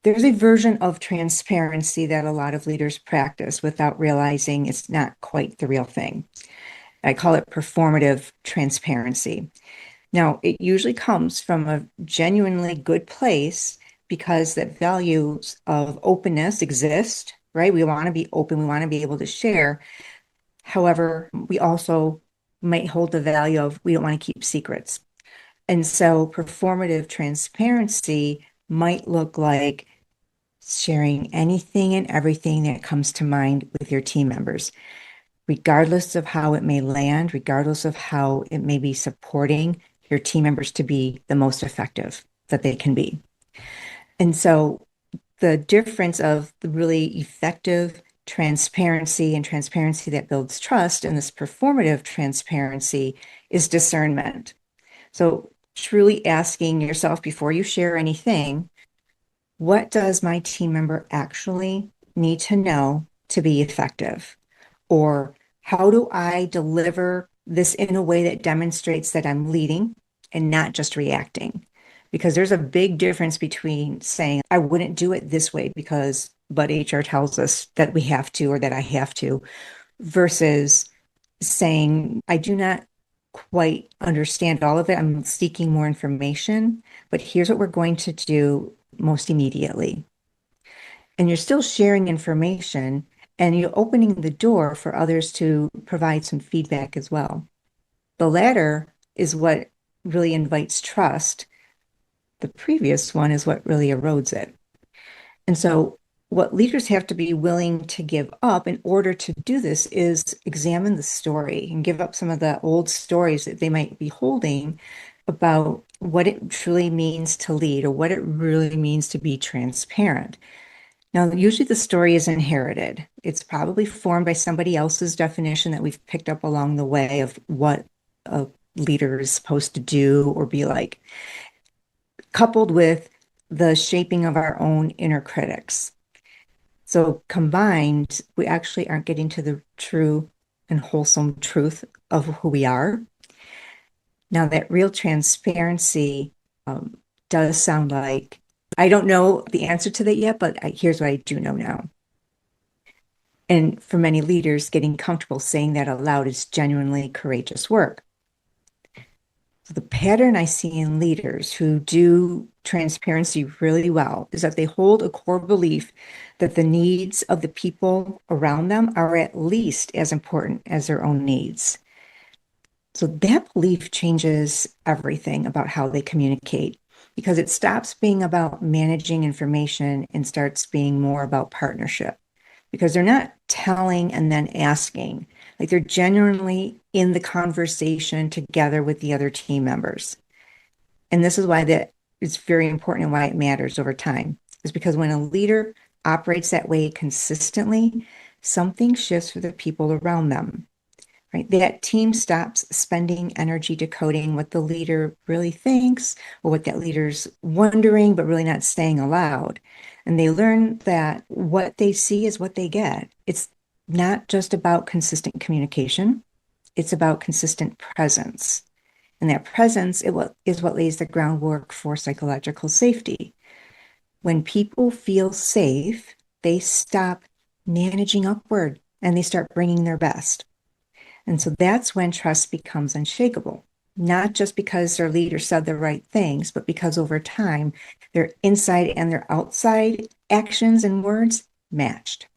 There's a version of transparency that a lot of leaders practice without realizing it's not quite the real thing. I call it performative transparency. Now, it usually comes from a genuinely good place because that values of openness exist, right? We want to be open, we want to be able to share. However, we also might hold the value of we don't want to keep secrets. And so performative transparency might look like sharing anything and everything that comes to mind with your team members, regardless of how it may land, regardless of how it may be supporting your team members to be the most effective that they can be. And so the difference of the really effective transparency and transparency that builds trust and this performative transparency is discernment. So truly asking yourself before you share anything, what does my team member actually need to know to be effective? Or how do I deliver this in a way that demonstrates that I'm leading and not just reacting? Because there's a big difference between saying, I wouldn't do it this way because, but HR tells us that we have to or that I have to, versus saying, I do not quite understand all of it. I'm seeking more information, but here's what we're going to do most immediately. And you're still sharing information and you're opening the door for others to provide some feedback as well. The latter is what really invites trust. The previous one is what really erodes it. And so, what leaders have to be willing to give up in order to do this is examine the story and give up some of the old stories that they might be holding about what it truly means to lead or what it really means to be transparent. Now, usually the story is inherited. It's probably formed by somebody else's definition that we've picked up along the way of what a leader is supposed to do or be like, coupled with the shaping of our own inner critics. So combined, we actually aren't getting to the true and wholesome truth of who we are. Now, that real transparency does sound like, I don't know the answer to that yet, but here's what I do know now. And for many leaders, getting comfortable saying that aloud is genuinely courageous work. So the pattern I see in leaders who do transparency really well is that they hold a core belief that the needs of the people around them are at least as important as their own needs. So that belief changes everything about how they communicate because it stops being about managing information and starts being more about partnership because they're not telling and then asking. Like they're genuinely in the conversation together with the other team members. And this is why that is very important and why it matters over time. Is because when a leader operates that way consistently, something shifts for the people around them. Right? That team stops spending energy decoding what the leader really thinks or what that leader's wondering, but really not saying aloud. And they learn that what they see is what they get. It's not just about consistent communication, it's about consistent presence. And that presence is what lays the groundwork for psychological safety. When people feel safe, they stop managing upward and they start bringing their best. And so that's when trust becomes unshakable, not just because their leader said the right things, but because over time, their inside and their outside actions and words matched.